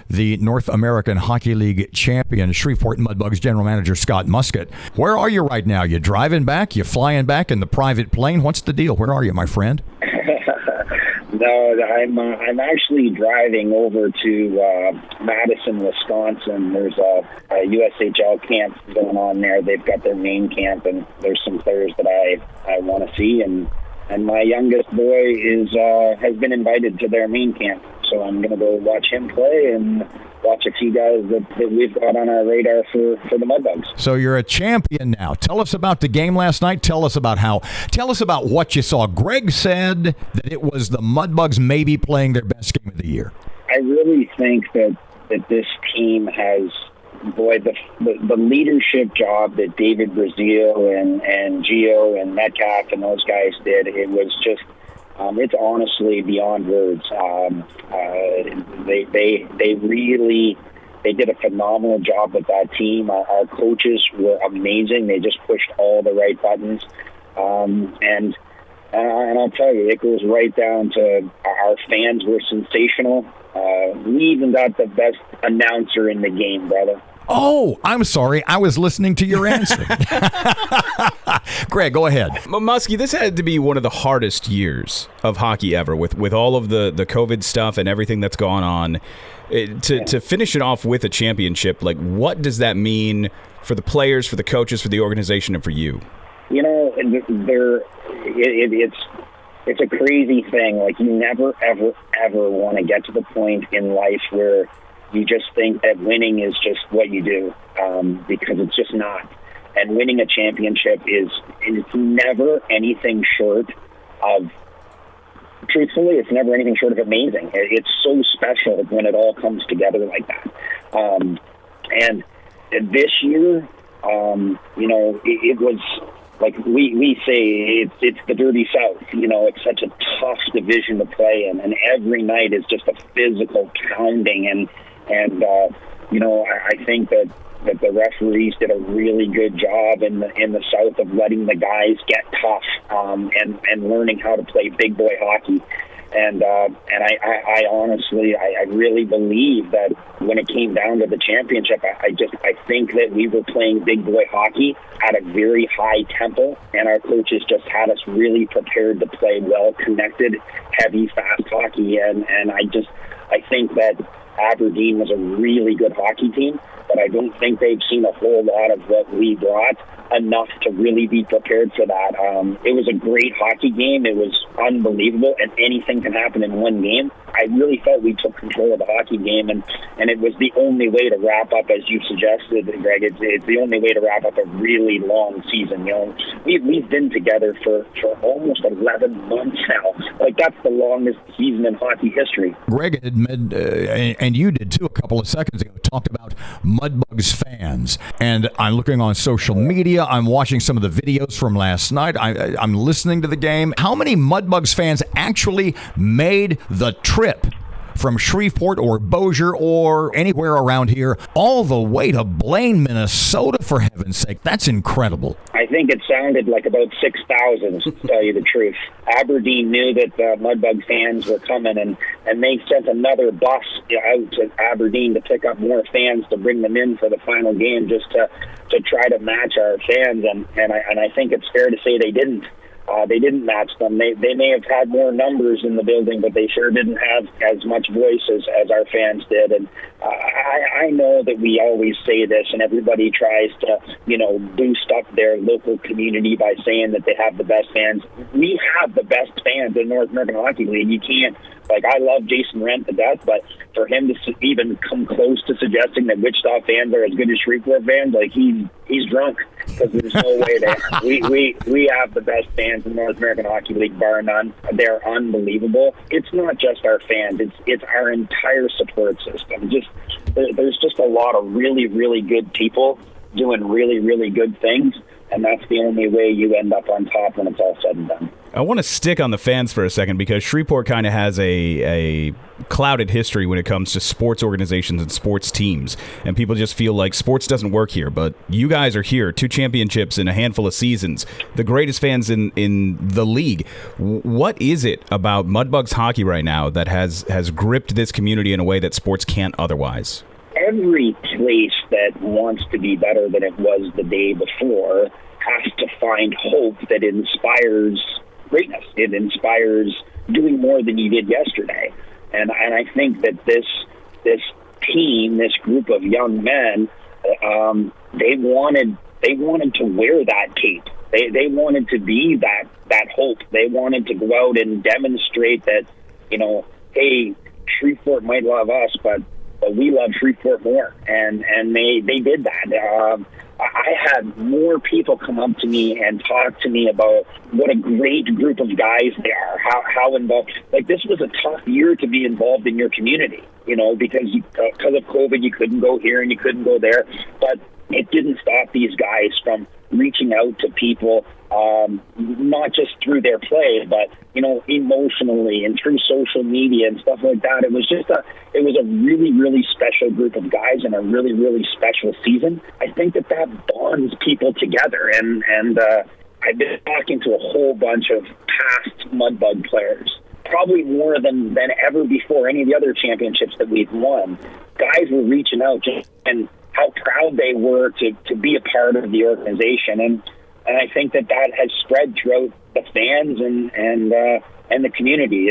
the North American Hockey League champion, Shreveport Mudbugs General Manager Scott Muscutt. Where are you right now? You driving back? You flying back in the private plane? What's the deal? Where are you, my friend? No, I'm actually driving over to Madison, Wisconsin. There's a USHL camp going on there. They've got their main camp, and there's some players that I want to see. And my youngest boy has been invited to their main camp, so I'm going to go watch him play and watch a few guys that we've got on our radar for the Mudbugs. So you're a champion now. Tell us about the game last night. Tell us about what you saw. Greg said that it was the Mudbugs maybe playing their best game of the year. I really think that this team has, the leadership job that David Brazil and Gio and Metcalf and those guys did, it was just, it's honestly beyond words. They did a phenomenal job with that team. Our coaches were amazing. They just pushed all the right buttons. And I'll tell you, it goes right down to our fans were sensational. We even got the best announcer in the game, brother. Oh, I'm sorry. I was listening to your answer. Greg, go ahead. Muskie, this had to be one of the hardest years of hockey ever with all of the COVID stuff and everything that's gone on. To finish it off with a championship, like, what does that mean for the players, for the coaches, for the organization, and for you? You know, it's a crazy thing. Like, you never, ever, ever want to get to the point in life where you just think that winning is just what you do, because it's just not. And winning a championship is never anything short of, truthfully, it's never anything short of amazing. It's so special when it all comes together like that. And this year, you know, it was, like we say, it's the dirty South. You know, it's such a tough division to play in, and every night is just a physical pounding. And you know, I think that the referees did a really good job in the South of letting the guys get tough, and learning how to play big boy hockey. And I honestly, I really believe that when it came down to the championship, I think that we were playing big boy hockey at a very high tempo, and our coaches just had us really prepared to play well connected, heavy, fast hockey. And I think that Aberdeen was a really good hockey team, but I don't think they've seen a whole lot of what we brought enough to really be prepared for that. It was a great hockey game. It was unbelievable, and anything can happen in one game. I really felt we took control of the hockey game, and it was the only way to wrap up, as you suggested, Greg. It's the only way to wrap up a really long season. You know, we've been together for almost 11 months now. Like, that's the longest season in hockey history. Greg admitted, and you did too a couple of seconds ago, talked about Mudbugs fans. And I'm looking on social media. I'm watching some of the videos from last night. I'm listening to the game. How many Mudbugs fans actually made the trip from Shreveport or Bossier or anywhere around here all the way to Blaine, Minnesota, for heaven's sake? That's incredible. I think it sounded like about 6,000, to tell you the truth. Aberdeen knew that Mudbug fans were coming, and they sent another bus out to Aberdeen to pick up more fans to bring them in for the final game, just to try to match our fans. And I think it's fair to say they didn't. They didn't match them. They may have had more numbers in the building, but they sure didn't have as much voice as our fans did. And I know that we always say this, and everybody tries to, you know, boost up their local community by saying that they have the best fans. We have the best fans in North American Hockey League. You can't, like, I love Jason Rent to death, but for him to even come close to suggesting that Wichita fans are as good as Shreveport fans, like, he's drunk, because there's no way that we have the best fans in North American Hockey League, bar none. They're unbelievable. It's not just our fans; it's our entire support system. There's just a lot of really, really good people doing really, really good things, and that's the only way you end up on top when it's all said and done. I want to stick on the fans for a second because Shreveport kind of has a clouded history when it comes to sports organizations and sports teams. And people just feel like sports doesn't work here. But you guys are here, 2 championships in a handful of seasons, the greatest fans in the league. What is it about Mudbugs hockey right now that has gripped this community in a way that sports can't otherwise? Every place that wants to be better than it was the day before has to find hope that inspires greatness. It inspires doing more than you did yesterday. And I think that this team, this group of young men, they wanted to wear that cape. They wanted to be that hope. They wanted to go out and demonstrate that, hey, Shreveport might love us, but we love Shreveport more. And they did that. I had more people come up to me and talk to me about what a great group of guys they are, how involved. Like, this was a tough year to be involved in your community, because of COVID, you couldn't go here and you couldn't go there. But it didn't stop these guys from reaching out to people, not just through their play, but, emotionally and through social media and stuff like that. It was a really, really special group of guys and a really, really special season. I think that bonds people together. And I've been talking to a whole bunch of past Mudbug players, probably more than ever before any of the other championships that we've won. Guys were reaching out and how proud they were to be a part of the organization. And I think that has spread throughout the fans and the community.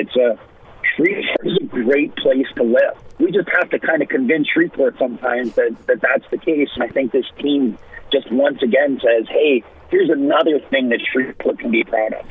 Shreveport is a great place to live. We just have to kind of convince Shreveport sometimes that that's the case. And I think this team just once again says, hey, here's another thing that Shreveport can be proud of.